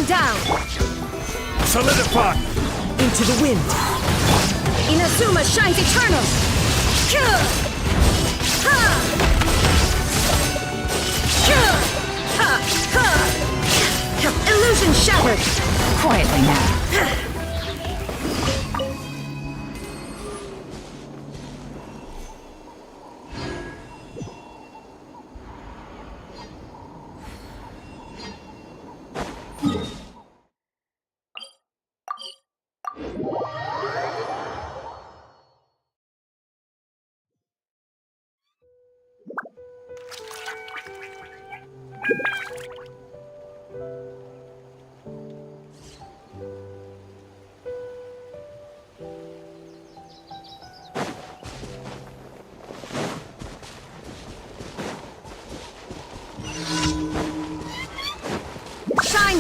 Down! Solidify! Into the wind! Inazuma shines eternal! Illusion shattered! Quietly now.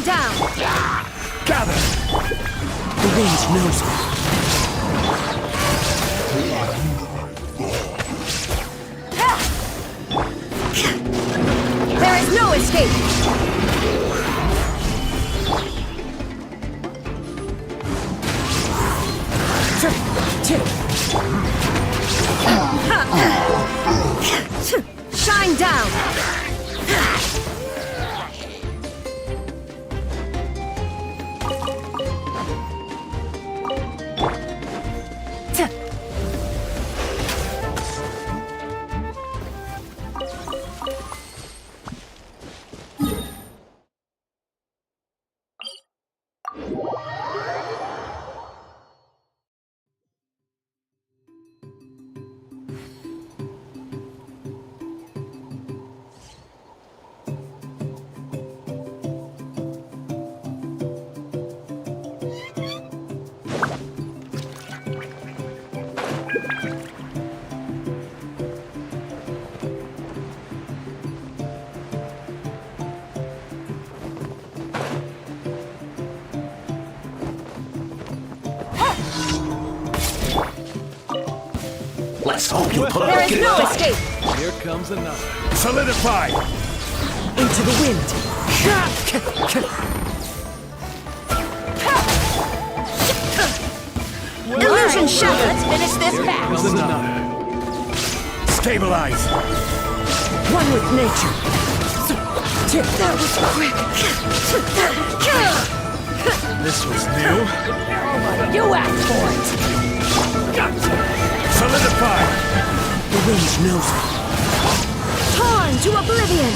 Down! Gather! The wind knows me. There is no escape! Shine down! Let's hope you pull There is no escape! Here comes another. Solidify! Into the wind! Illusion shattered! Let's finish this fast! Stabilize! One with nature! That was quick! This was new. You asked for it! Solidify! The wind knows it. Torn to oblivion!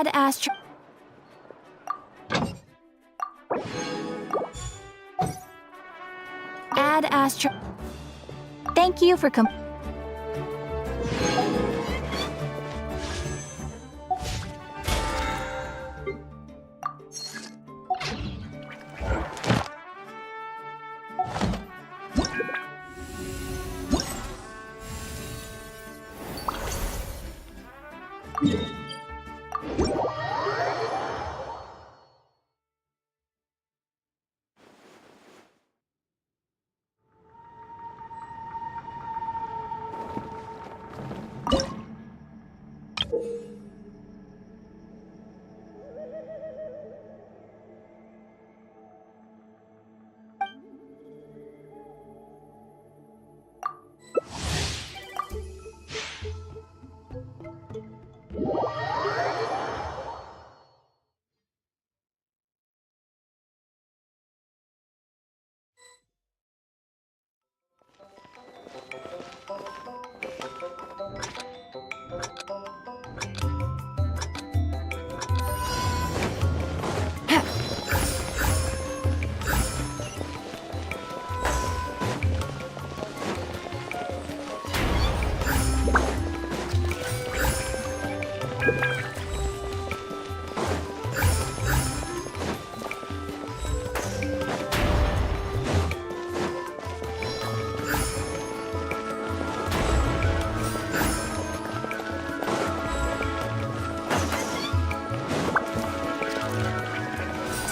Add astro. Add astro. Thank you for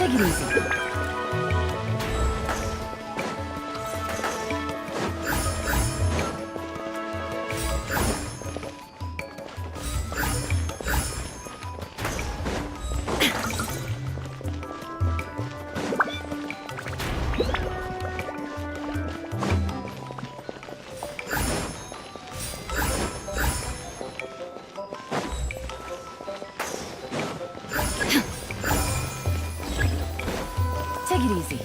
Take it easy. Take it easy.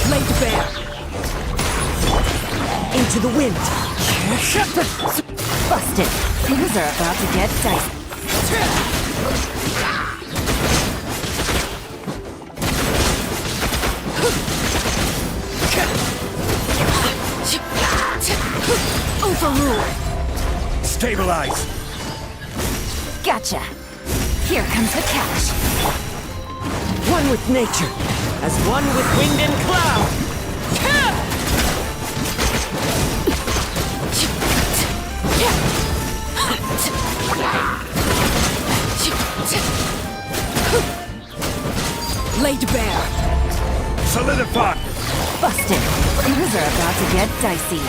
Lay to bear. Into the wind. Busted. Things are about to get dicey. Overruled. Stabilize. Gotcha. Here comes the catch. One with nature, as one with wind and cloud. Laid bare. Solidify. Busted. Things are about to get dicey.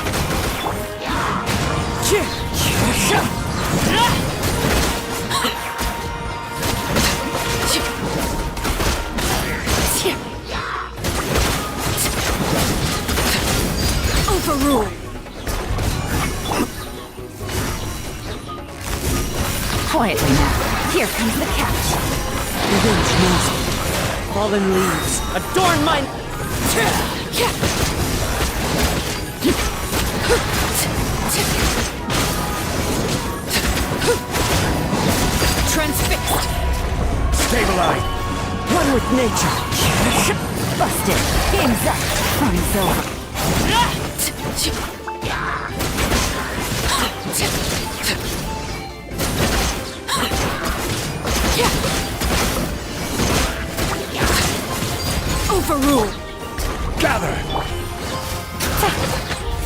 Overruled. Quietly now. Here comes the catch. The wind knows it. Fallen leaves adorn my... Transfixed. Stabilize. One with nature. Busted. Game's up. Fun's over. Overruled. Gather.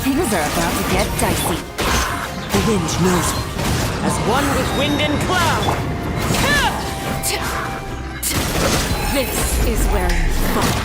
Things are about to get dicey. The wind knows it. As one with wind and cloud. This is where you fall.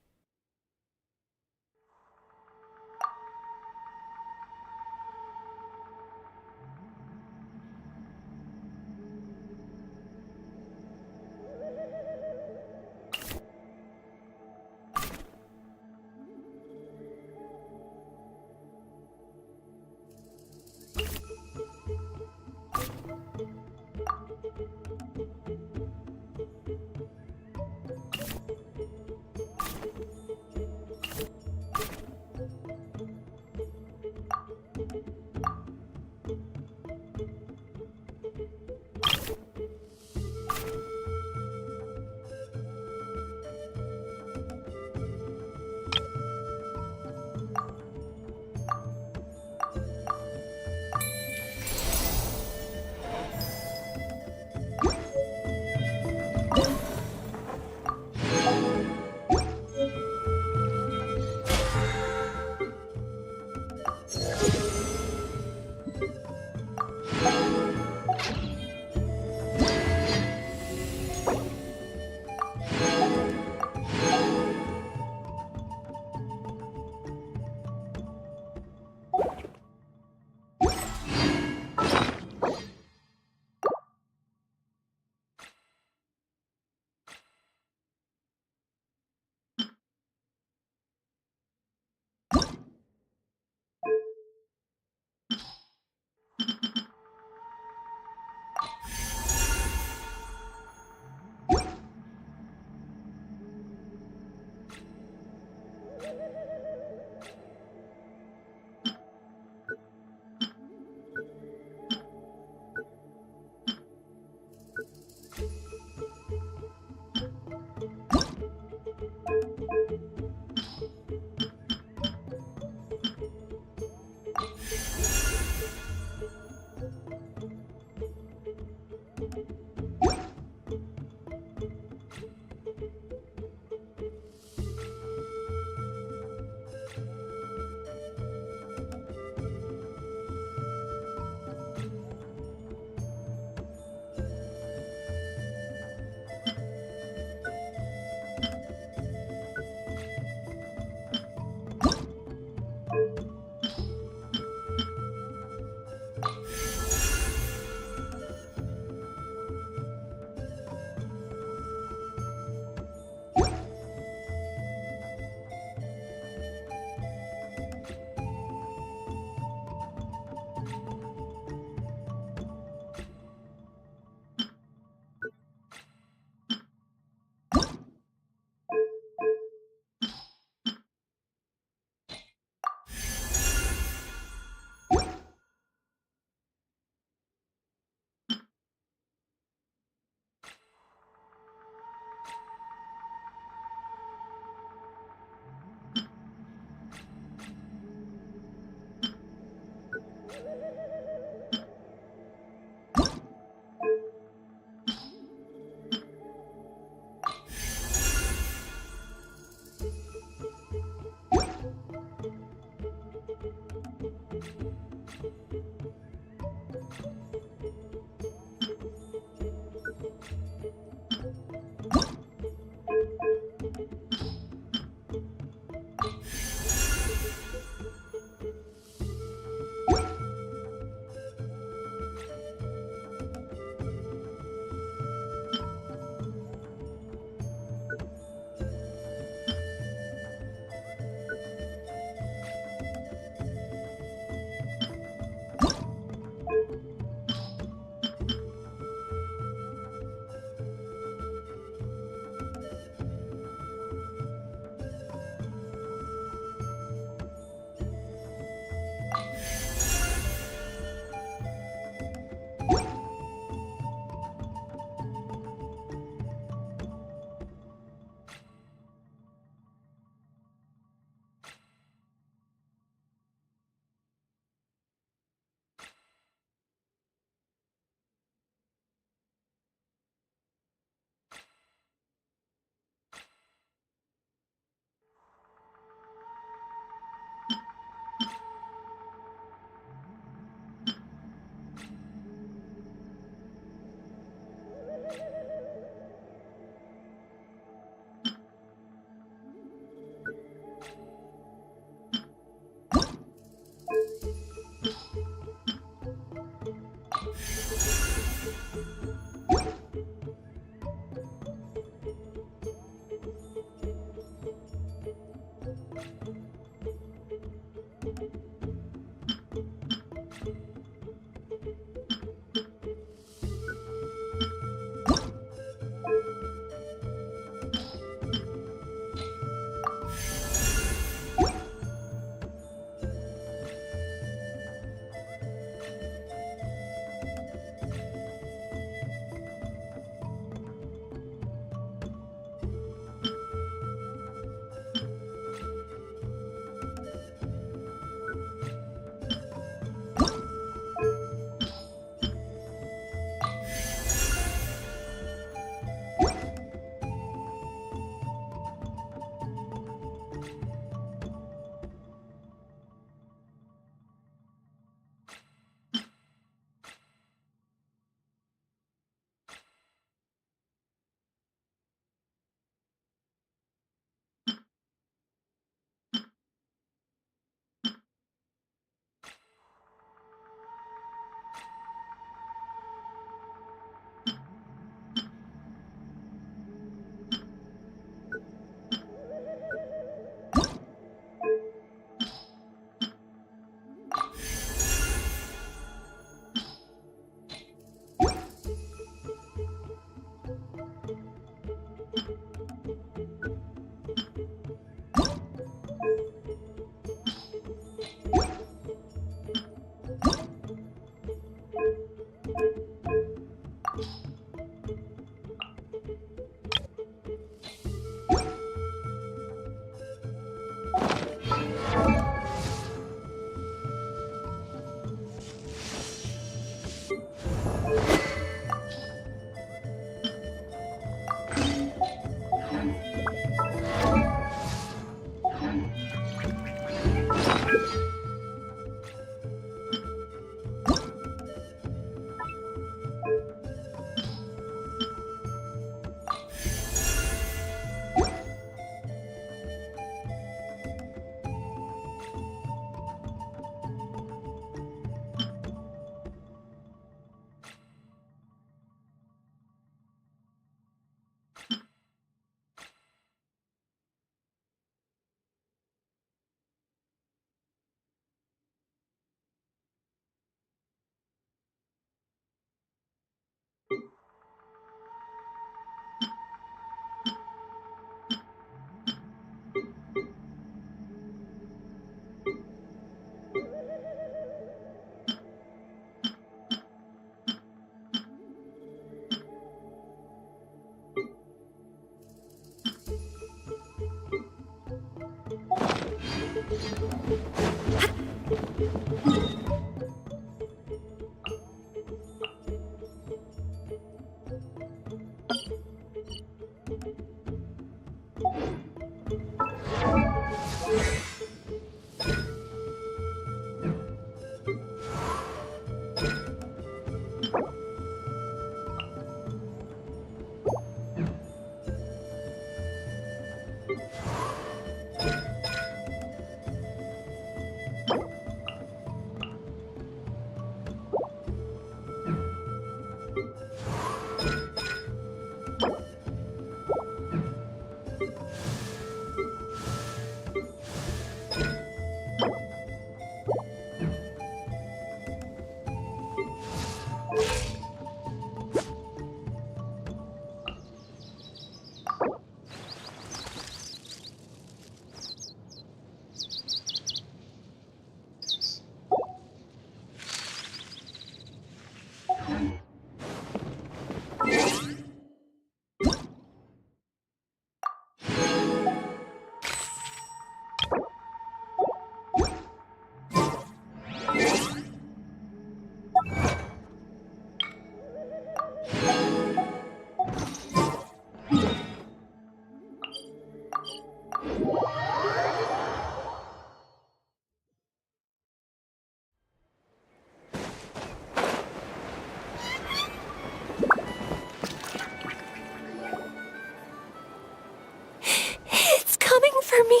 It's coming for me.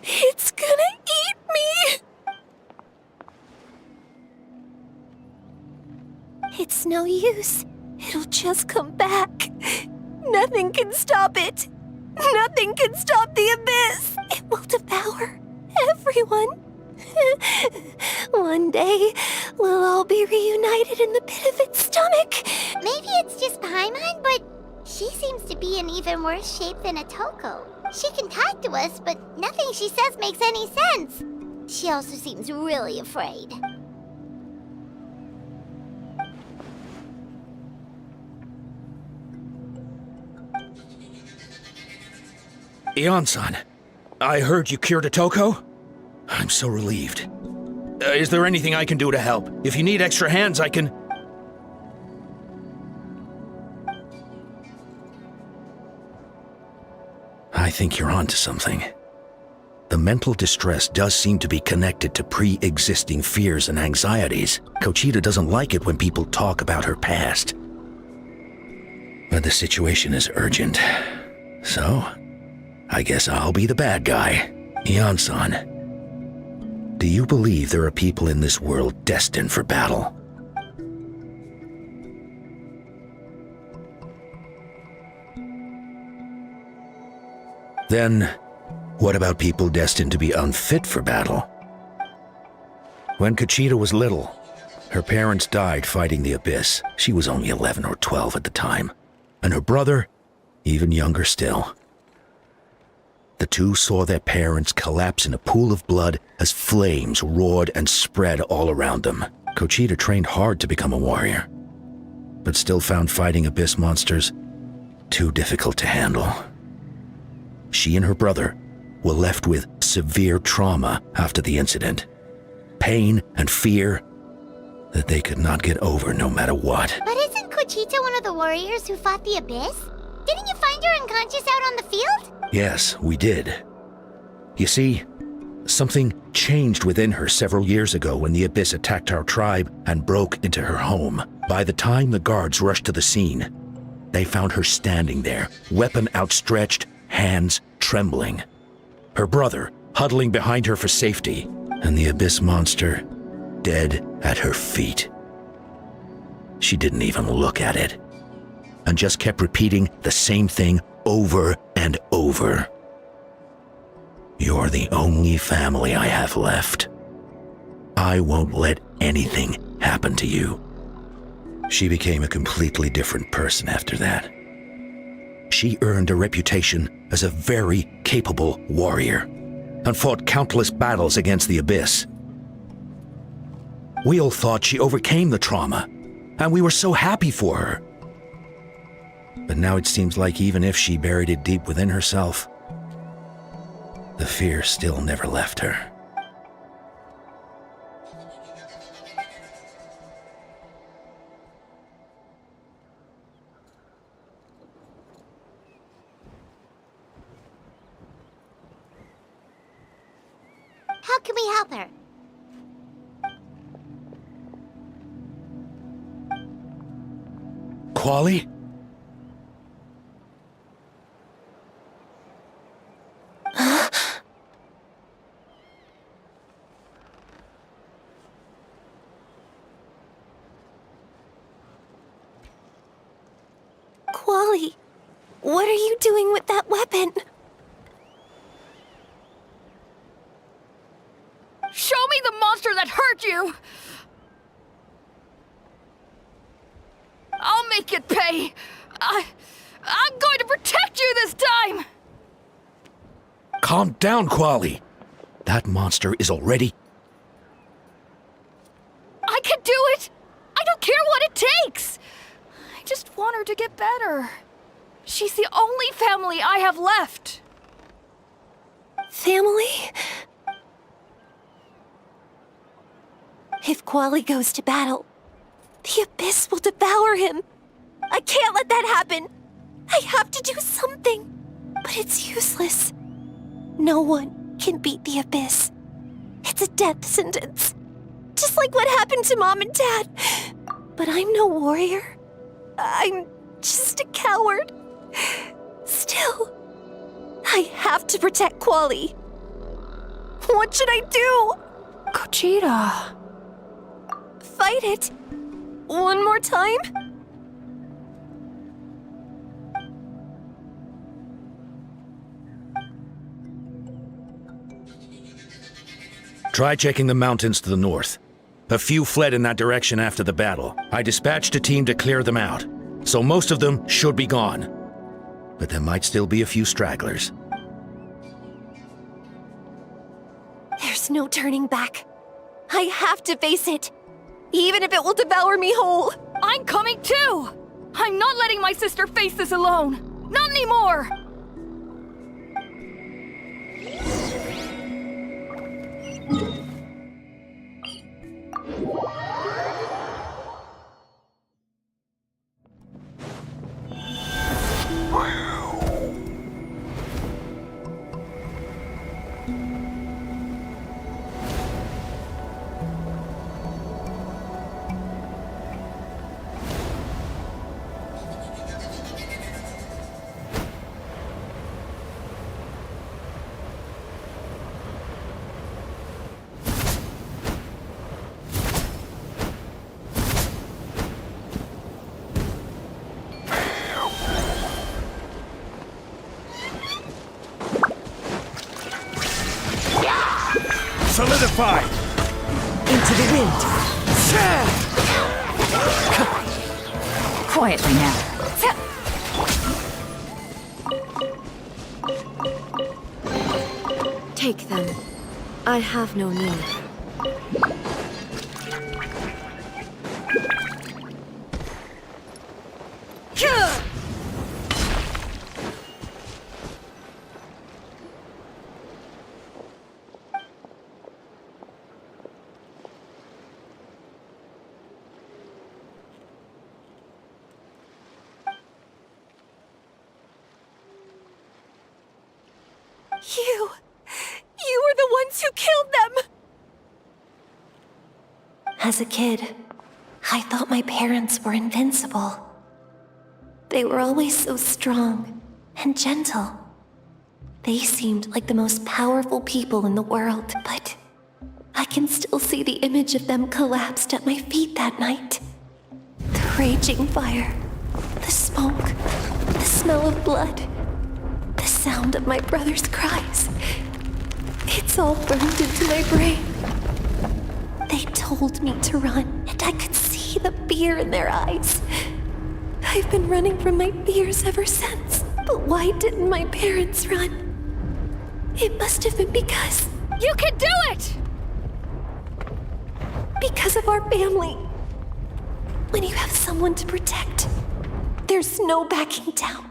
It's gonna eat me. It's no use. It'll just come back. Nothing can stop it. Nothing can stop the abyss. It will devour everyone. One day, we'll all be reunited in the pit of its stomach. Maybe it's just Paimon, but she seems to be in even worse shape than a Toko. She can talk to us, but nothing she says makes any sense. She also seems really afraid. Ion-san, I heard you cured a Toko? I'm so relieved. Is there anything I can do to help? If you need extra hands, I can... I think you're onto something. The mental distress does seem to be connected to pre-existing fears and anxieties. Kochita doesn't like it when people talk about her past. But the situation is urgent. So, I guess I'll be the bad guy. Ion-san, do you believe there are people in this world destined for battle? Then, what about people destined to be unfit for battle? When Kochita was little, her parents died fighting the abyss. She was only 11 or 12 at the time. And her brother, even younger still. The two saw their parents collapse in a pool of blood as flames roared and spread all around them. Kochita trained hard to become a warrior, but still found fighting abyss monsters too difficult to handle. She and her brother were left with severe trauma after the incident. Pain and fear that they could not get over no matter what. But isn't Kochita one of the warriors who fought the abyss? Didn't you find her unconscious out on the field? Yes, we did. You see, something changed within her several years ago when the abyss attacked our tribe and broke into her home. By the time the guards rushed to the scene, they found her standing there, weapon outstretched, hands trembling. Her brother huddling behind her for safety, and the abyss monster dead at her feet. She didn't even look at it, and just kept repeating the same thing over and over. You're the only family I have left. I won't let anything happen to you. She became a completely different person after that. She earned a reputation as a very capable warrior and fought countless battles against the abyss. We all thought she overcame the trauma, and we were so happy for her. But now it seems like even if she buried it deep within herself, the fear still never left her. How can we help her? Quali? Quali, what are you doing with that weapon? Show me the monster that hurt you! I'll make it pay! I'm going to protect you this time! Calm down, Quali. That monster is already... I can do it! I don't care what it takes! I just want her to get better. She's the only family I have left. Family? If Quali goes to battle, the Abyss will devour him. I can't let that happen. I have to do something. But it's useless. No one can beat the Abyss. It's a death sentence. Just like what happened to Mom and Dad. But I'm no warrior. I'm just a coward. Still, I have to protect Quali. What should I do? Gogeta. Fight it. One more time? Try checking the mountains to the north. A few fled in that direction after the battle. I dispatched a team to clear them out, so most of them should be gone. But there might still be a few stragglers. There's no turning back. I have to face it, even if it will devour me whole. I'm coming too! I'm not letting my sister face this alone! Not anymore! Solidify! Into the wind! Quietly now. Take them. I have no need. You were the ones who killed them! As a kid, I thought my parents were invincible. They were always so strong and gentle. They seemed like the most powerful people in the world, but I can still see the image of them collapsed at my feet that night. The raging fire, the smoke, the smell of blood, the sound of my brother's cries. It's all burned into my brain. They told me to run, and I could see the fear in their eyes. I've been running from my fears ever since. But why didn't my parents run? It must have been because... You can do it! Because of our family. When you have someone to protect, there's no backing down.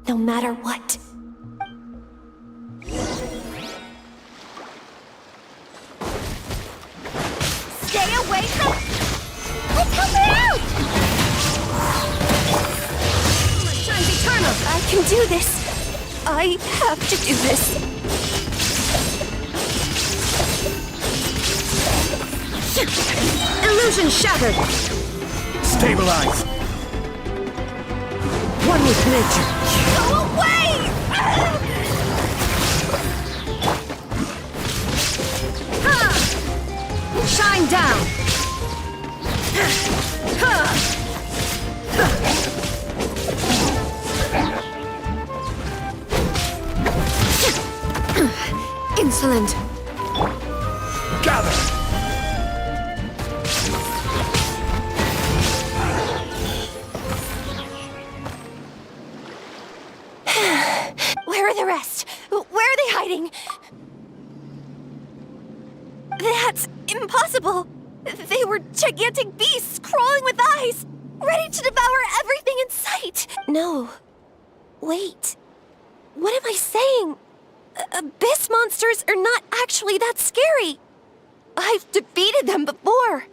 No matter what. Stay away from... Let's help her out! Time's eternal. I can do this. I have to do this. Illusion shattered! Stabilize! One with nature! Go away! Shine down! Insolent! Gather! Where are the rest? Where are they hiding? That's impossible! They were gigantic beasts crawling with eyes, ready to devour everything in sight! No. Wait. What am I saying? Abyss monsters are not actually that scary. I've defeated them before.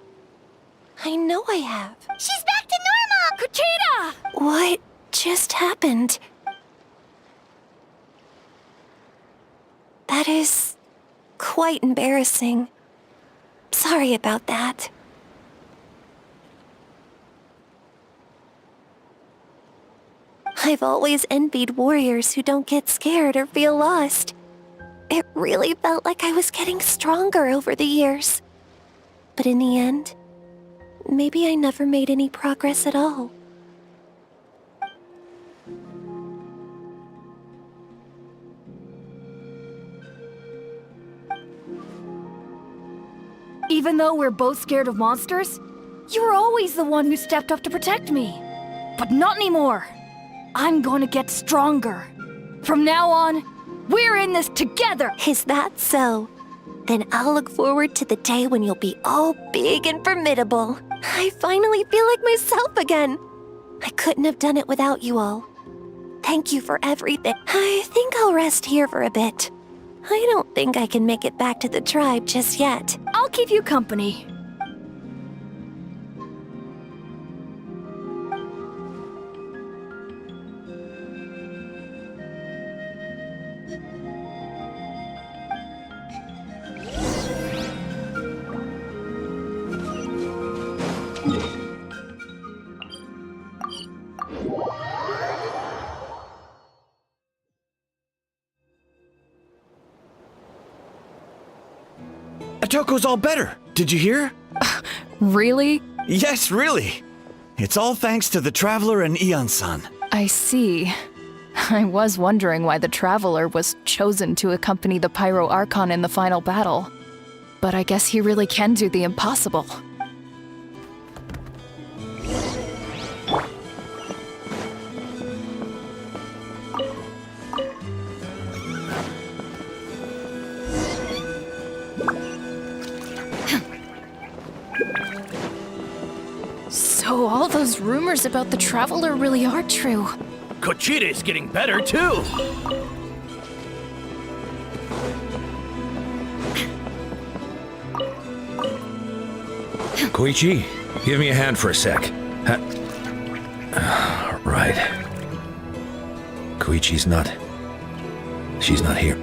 I know I have. She's back to normal! Kuchita! What just happened? That is quite embarrassing. Sorry about that. I've always envied warriors who don't get scared or feel lost. It really felt like I was getting stronger over the years. But in the end, maybe I never made any progress at all. Even though we're both scared of monsters, you were always the one who stepped up to protect me. But not anymore. I'm going to get stronger. From now on, we're in this together! Is that so? Then I'll look forward to the day when you'll be all big and formidable. I finally feel like myself again. I couldn't have done it without you all. Thank you for everything. I think I'll rest here for a bit. I don't think I can make it back to the tribe just yet. I'll keep you company. Atoko's all better. Did you hear? Really? Yes, really. It's all thanks to the Traveler and Ian-san. I see. I was wondering why the Traveler was chosen to accompany the Pyro Archon in the final battle. But I guess he really can do the impossible. So all those rumors about the Traveler really are true. Kuchita's getting better, too! Koichi, give me a hand for a sec. Right. Koichi's not... She's not here.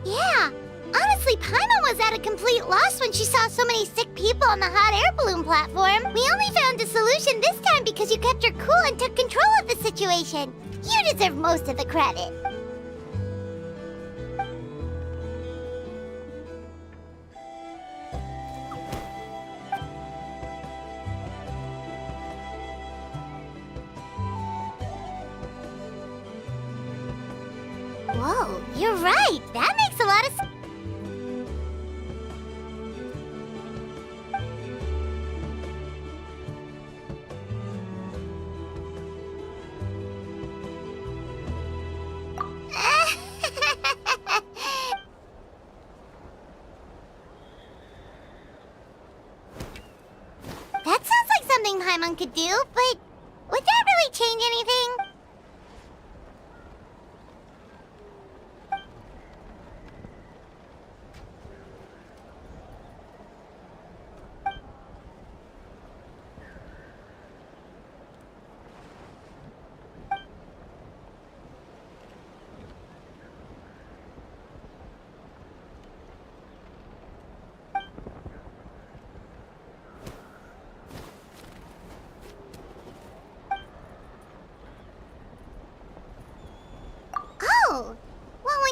Yeah, honestly, Paimon was at a complete loss when she saw so many sick people on the hot air balloon platform. We only found a solution this time because you kept her cool and took control of the situation. You deserve most of the credit. Whoa, you're right. That makes a lot of sense. That sounds like something Paimon could do, but would that really change anything?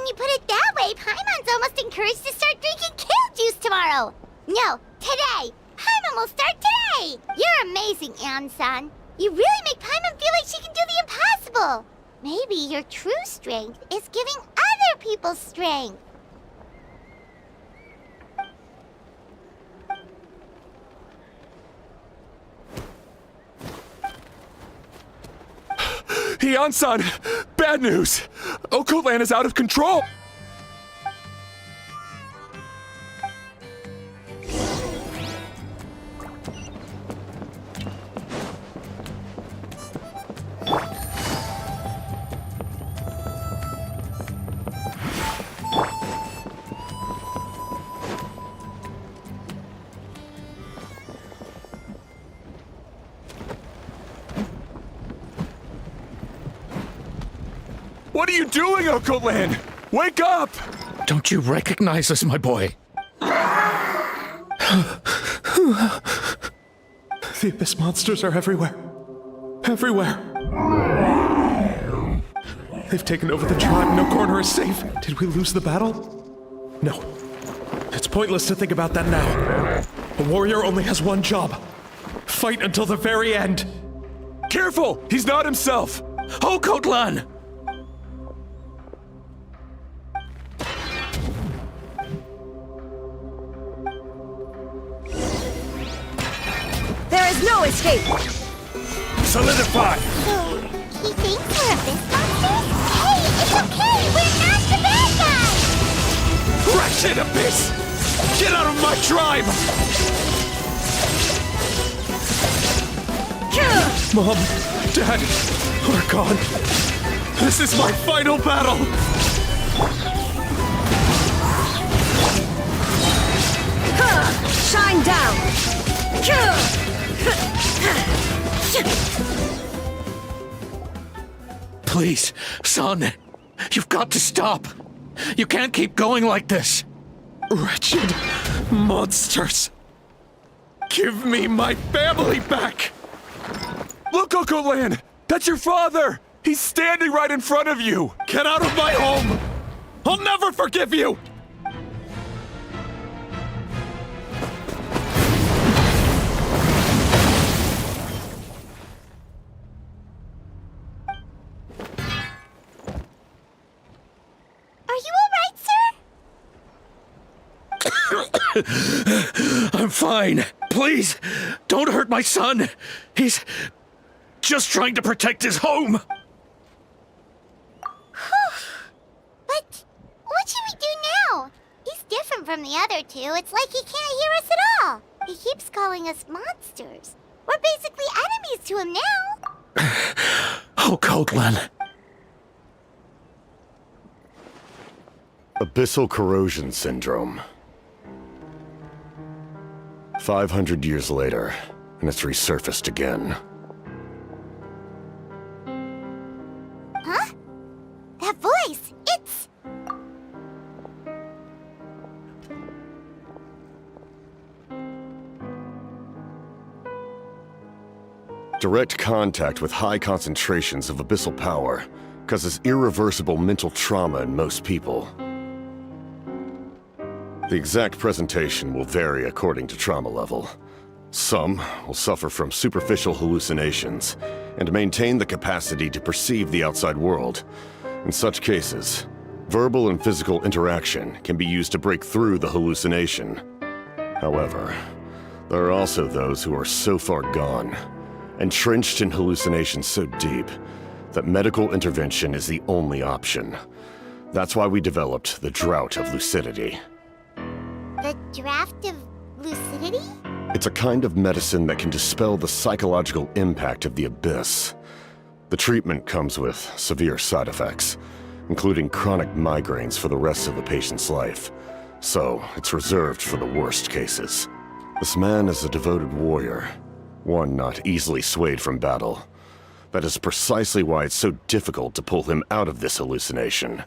when you put it that way, Paimon's almost encouraged to start drinking kale juice tomorrow. No, today. Paimon will start today. You're amazing, Ansan. You really make Paimon feel like she can do the impossible. Maybe your true strength is giving other people strength. Ian-san! Bad news! Okotlan is out of control! What are you doing, Okotlan? Wake up! Don't you recognize us, my boy? The Abyss monsters are everywhere. Everywhere. They've taken over the tribe. No corner is safe. Did we lose the battle? No. It's pointless to think about that now. A warrior only has one job. Fight until the very end. Careful! He's not himself! Okotlan! There is no escape! Solidify! So, he thinks we're Abyss monsters? Hey, it's okay! We're not the bad guys! Wretched Abyss! Get out of my tribe! Mom, Dad, we're gone. This is my final battle! Shine down! Please, son, you've got to stop. You can't keep going like this. Wretched monsters! Give me my family back! Look, Okotlan! That's your father! He's standing right in front of you! Get out of my home! I'll never forgive you! Are you alright, sir? I'm fine. Please, don't hurt my son. He's just trying to protect his home. But what should we do now? He's different from the other two. It's like he can't hear us at all. He keeps calling us monsters. We're basically enemies to him now. Okotlan. Abyssal corrosion syndrome. 500 years later, and it's resurfaced again. Huh? That voice, it's... Direct contact with high concentrations of abyssal power causes irreversible mental trauma in most people. The exact presentation will vary according to trauma level. Some will suffer from superficial hallucinations and maintain the capacity to perceive the outside world. In such cases, verbal and physical interaction can be used to break through the hallucination. However, there are also those who are so far gone, entrenched in hallucinations so deep, that medical intervention is the only option. That's why we developed the Drought of Lucidity. The draft of lucidity? It's a kind of medicine that can dispel the psychological impact of the Abyss. The treatment comes with severe side effects, including chronic migraines for the rest of the patient's life. So, it's reserved for the worst cases. This man is a devoted warrior, one not easily swayed from battle. That is precisely why it's so difficult to pull him out of this hallucination.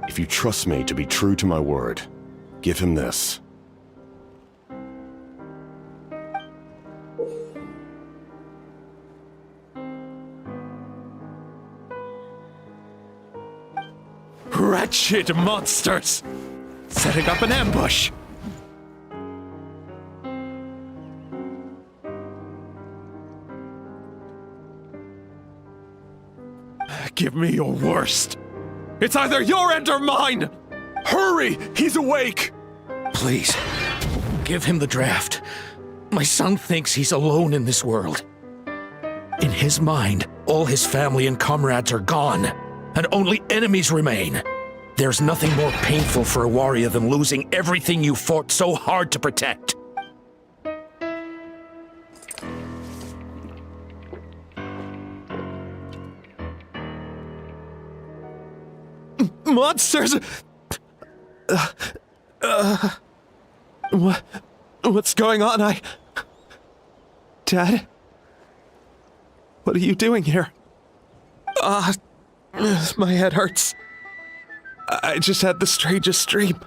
If you trust me to be true to my word, give him this. Wretched monsters! Setting up an ambush! Give me your worst. It's either your end or mine! Hurry! He's awake! Please, give him the draft. My son thinks he's alone in this world. In his mind, all his family and comrades are gone, and only enemies remain. There's nothing more painful for a warrior than losing everything you fought so hard to protect. Monsters! What's going on? Dad? What are you doing here? My head hurts. I just had the strangest dream.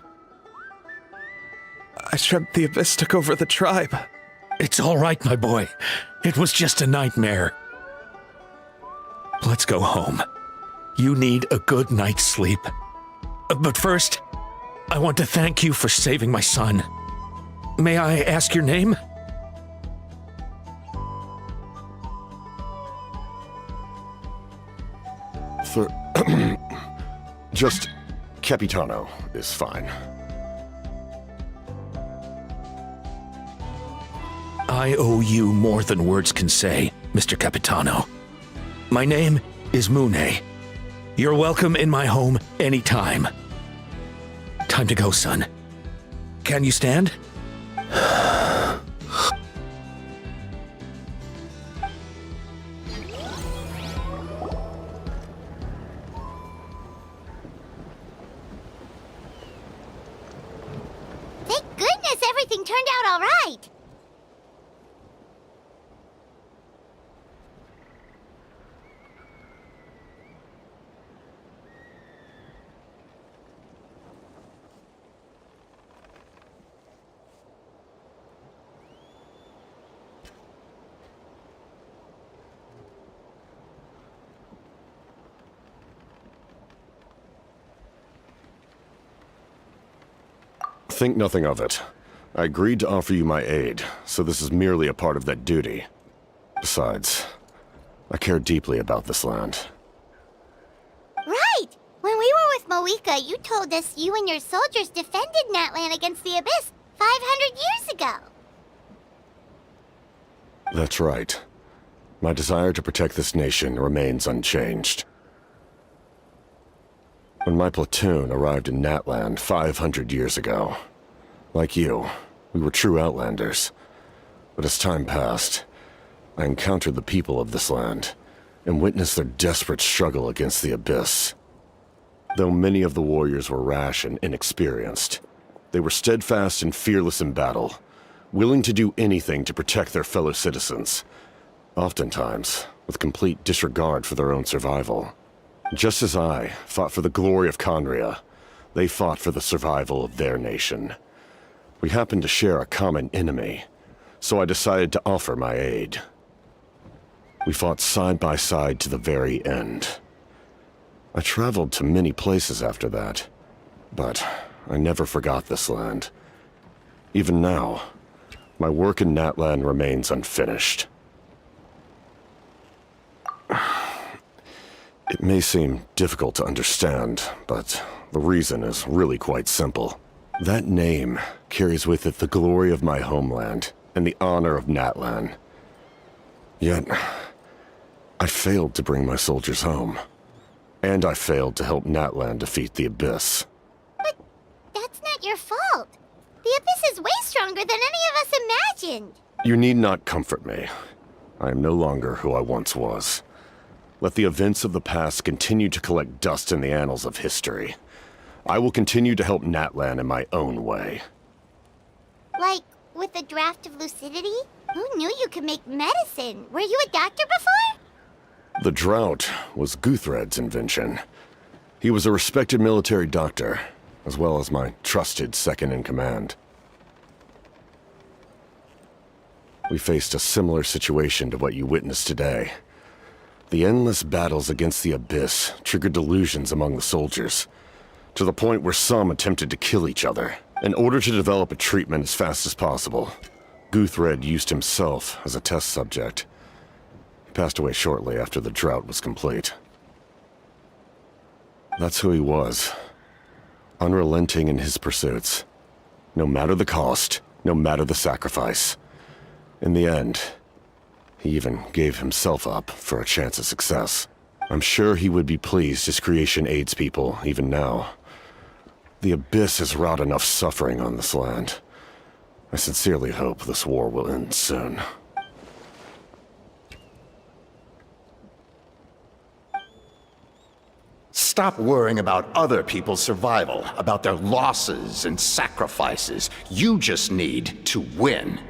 I dreamt the Abyss took over the tribe. It's all right, my boy. It was just a nightmare. Let's go home. You need a good night's sleep. But first, I want to thank you for saving my son. May I ask your name? Just Capitano is fine. I owe you more than words can say, Mr. Capitano. My name is Mune. You're welcome in my home anytime. Time to go, son. Can you stand? Thank goodness everything turned out all right. Think nothing of it. I agreed to offer you my aid, so this is merely a part of that duty. Besides, I care deeply about this land. Right! When we were with Moika, you told us you and your soldiers defended Natlan against the Abyss 500 years ago. That's right. My desire to protect this nation remains unchanged. When my platoon arrived in Natlan 500 years ago, like you, we were true outlanders. But as time passed, I encountered the people of this land and witnessed their desperate struggle against the Abyss. Though many of the warriors were rash and inexperienced, they were steadfast and fearless in battle, willing to do anything to protect their fellow citizens, oftentimes with complete disregard for their own survival. Just as I fought for the glory of Conria, they fought for the survival of their nation. We happened to share a common enemy, so I decided to offer my aid. We fought side by side to the very end. I traveled to many places after that, but I never forgot this land. Even now, my work in Natlan remains unfinished. It may seem difficult to understand, but the reason is really quite simple. That name carries with it the glory of my homeland and the honor of Natlan. Yet, I failed to bring my soldiers home. And I failed to help Natlan defeat the Abyss. But that's not your fault. The Abyss is way stronger than any of us imagined. You need not comfort me. I am no longer who I once was. Let the events of the past continue to collect dust in the annals of history. I will continue to help Natlan in my own way. Like, with the draft of lucidity? Who knew you could make medicine? Were you a doctor before? The drought was Guthred's invention. He was a respected military doctor, as well as my trusted second-in-command. We faced a similar situation to what you witnessed today. The endless battles against the Abyss triggered delusions among the soldiers. to the point where some attempted to kill each other. In order to develop a treatment as fast as possible, Guthred used himself as a test subject. He passed away shortly after the drought was complete. That's who he was. Unrelenting in his pursuits. No matter the cost, no matter the sacrifice. In the end, he even gave himself up for a chance at success. I'm sure he would be pleased his creation aids people, even now. The Abyss has wrought enough suffering on this land. I sincerely hope this war will end soon. Stop worrying about other people's survival, about their losses and sacrifices. You just need to win.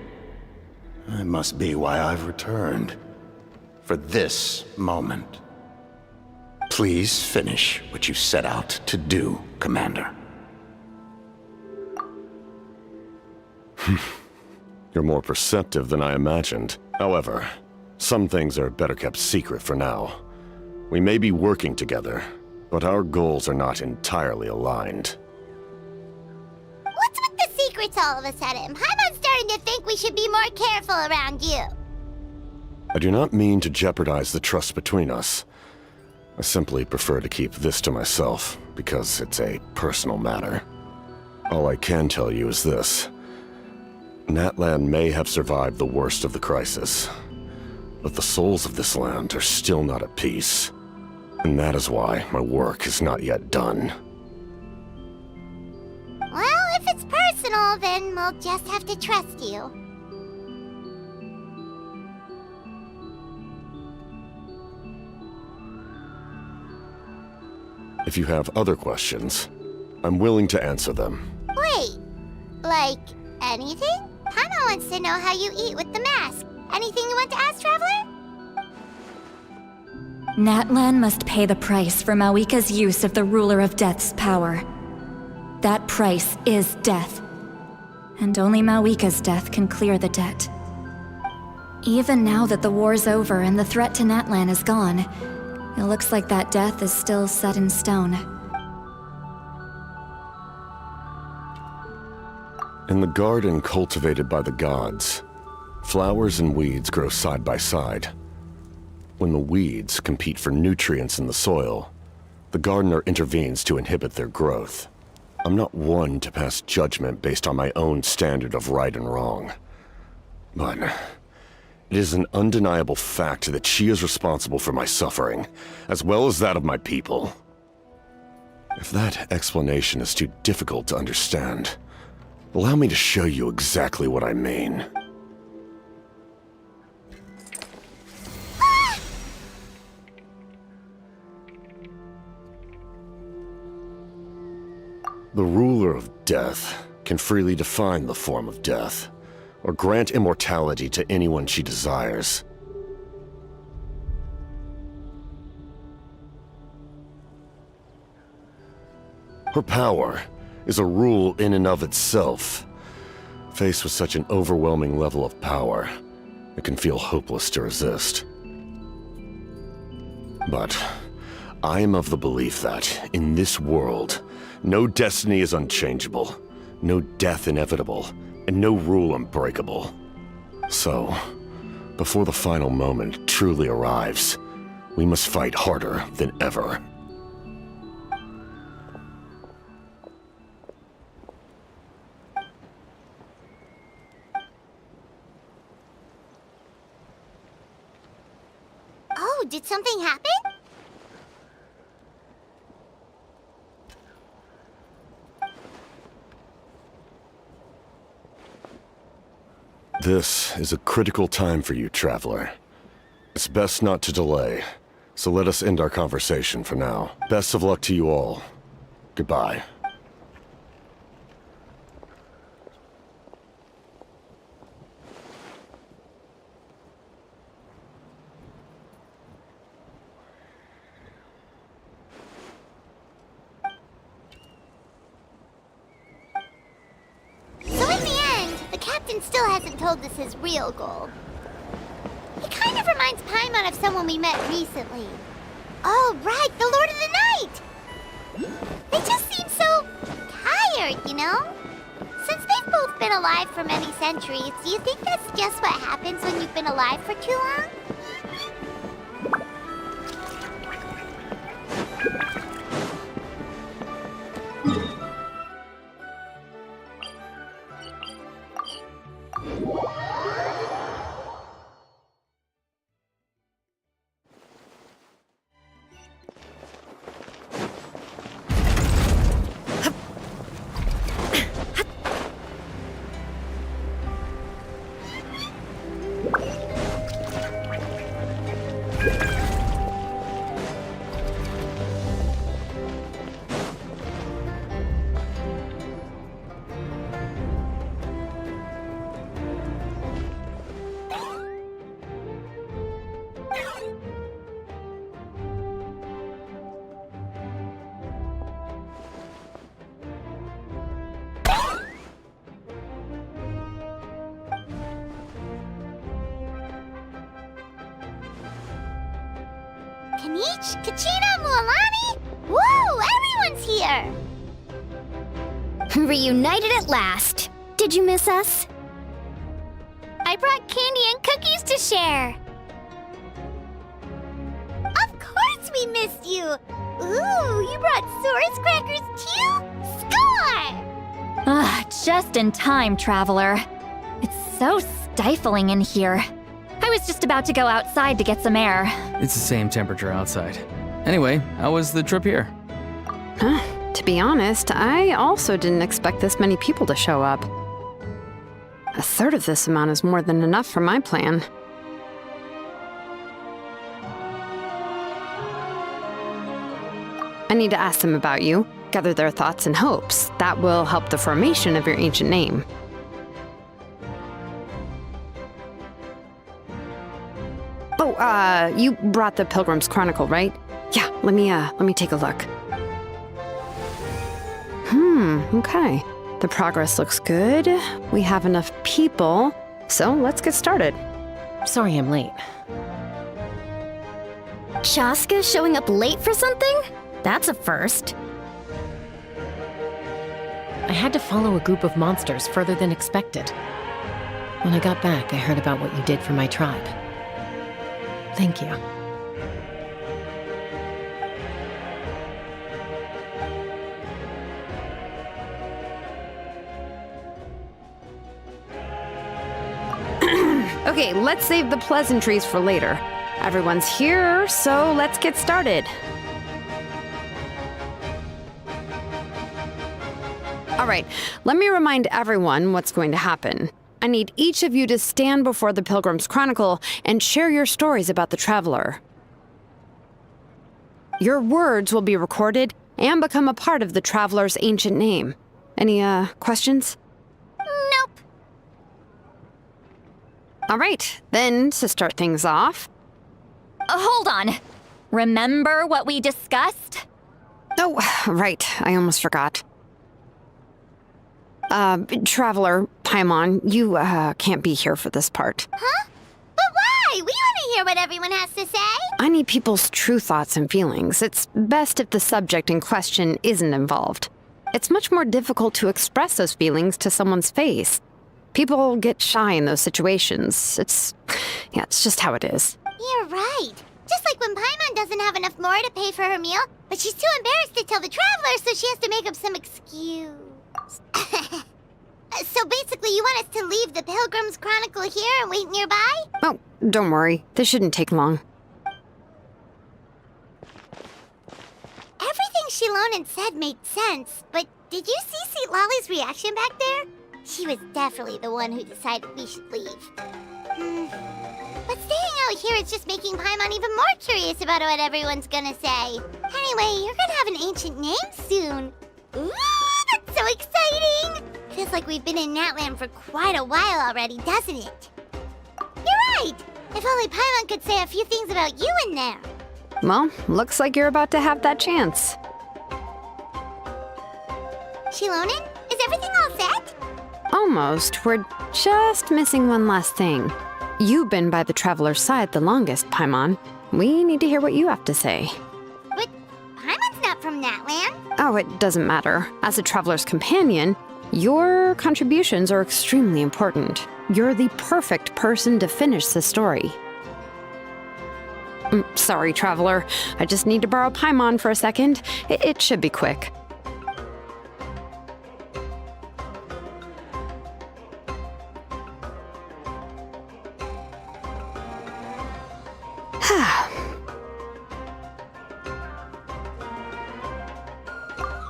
That must be why I've returned. For this moment. Please finish what you set out to do, Commander. You're more perceptive than I imagined. However, some things are better kept secret for now. We may be working together, but our goals are not entirely aligned. What's with the secrets all of a sudden? Paimon's starting to think we should be more careful around you. I do not mean to jeopardize the trust between us. I simply prefer to keep this to myself, because it's a personal matter. All I can tell you is this. Natlan may have survived the worst of the crisis, but the souls of this land are still not at peace. And that is why my work is not yet done. Well, if it's personal, then we'll just have to trust you. If you have other questions, I'm willing to answer them. Wait, like anything? Paimon wants to know how you eat with the mask. Anything you want to ask, Traveler? Natlan must pay the price for Mawika's use of the Ruler of Death's power. That price is death. And only Mawika's death can clear the debt. Even now that the war's over and the threat to Natlan is gone, it looks like that death is still set in stone. In the garden cultivated by the gods, flowers and weeds grow side by side. When the weeds compete for nutrients in the soil, the gardener intervenes to inhibit their growth. I'm not one to pass judgment based on my own standard of right and wrong. But it is an undeniable fact that she is responsible for my suffering, as well as that of my people. If that explanation is too difficult to understand, allow me to show you exactly what I mean. The ruler of death can freely define the form of death, or grant immortality to anyone she desires. Her power is a rule in and of itself. Faced with such an overwhelming level of power, it can feel hopeless to resist. But I am of the belief that, in this world, no destiny is unchangeable, no death inevitable, and no rule unbreakable. So, before the final moment truly arrives, we must fight harder than ever. Oh, did something happen? This is a critical time for you, Traveler. It's best not to delay, so let us end our conversation for now. Best of luck to you all. Goodbye. Still hasn't told us his real goal. He kind of reminds Paimon of someone we met recently. Oh, right, the Lord of the Night! They just seem so know? Since they've both been alive for many centuries, do you think that's just what happens when you've been alive for too long? Kanich, Kachina, Mualani? Woo! Everyone's here! Reunited at last. Did you miss us? I brought candy and cookies to share. Of course we missed you! Ooh, you brought Source crackers too? Score! Just in time, Traveler. It's so stifling in here. I was just about to go outside to get some air. It's the same temperature outside. Anyway, how was the trip here? To be honest, I also didn't expect this many people to show up. A third of this amount is more than enough for my plan. I need to ask them about you, gather their thoughts and hopes. That will help the formation of your ancient name. Oh, you brought the Pilgrim's Chronicle, right? Yeah, let me take a look. Okay. The progress looks good. We have enough people, so let's get started. Sorry I'm late. Shaska showing up late for something? That's a first. I had to follow a group of monsters further than expected. When I got back, I heard about what you did for my tribe. Thank you. Okay, let's save the pleasantries for later. Everyone's here, so let's get started. All right, let me remind everyone what's going to happen. I need each of you to stand before the Pilgrim's Chronicle and share your stories about the Traveler. Your words will be recorded and become a part of the Traveler's ancient name. Any, questions? Nope. All right, then, to start things off... Hold on. Remember what we discussed? Oh, right, I almost forgot. Traveler, Paimon, you, can't be here for this part. Huh? But why? We want to hear what everyone has to say. I need people's true thoughts and feelings. It's best if the subject in question isn't involved. It's much more difficult to express those feelings to someone's face. People get shy in those situations. It's just how it is. You're right. Just like when Paimon doesn't have enough more to pay for her meal, but she's too embarrassed to tell the Traveler, so she has to make up some excuse. So basically, you want us to leave the Pilgrim's Chronicle here and wait nearby? Oh, don't worry. This shouldn't take long. Everything Shilonen said made sense, but did you see Sweet Lolly's reaction back there? She was definitely the one who decided we should leave. But staying out here is just making Paimon even more curious about what everyone's gonna say. Anyway, you're gonna have an ancient name soon. Ooh, that's so exciting! Feels like we've been in Natlan for quite a while already, doesn't it? You're right! If only Paimon could say a few things about you in there. Well, looks like you're about to have that chance. Shilonen, is everything all set? Almost. We're just missing one last thing. You've been by the Traveler's side the longest, Paimon. We need to hear what you have to say. But Paimon's not from Natlan. Oh, it doesn't matter. As a Traveler's companion, Your contributions are extremely important. You're the perfect person to finish the story. Sorry, Traveler. I just need to borrow Paimon for a second. It should be quick.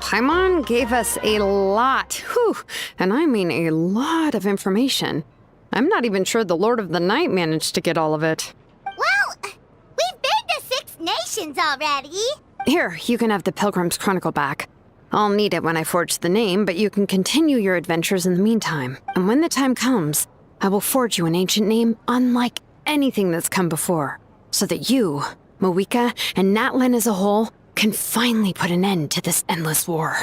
Paimon gave us a lot, and I mean a lot of information. I'm not even sure the Lord of the Night managed to get all of it. Well, we've been to 6 nations already. Here, you can have the Pilgrim's Chronicle back. I'll need it when I forge the name, but you can continue your adventures in the meantime. And when the time comes, I will forge you an ancient name unlike anything that's come before, so that you, Mawika, and Natlan as a whole can finally put an end to this endless war.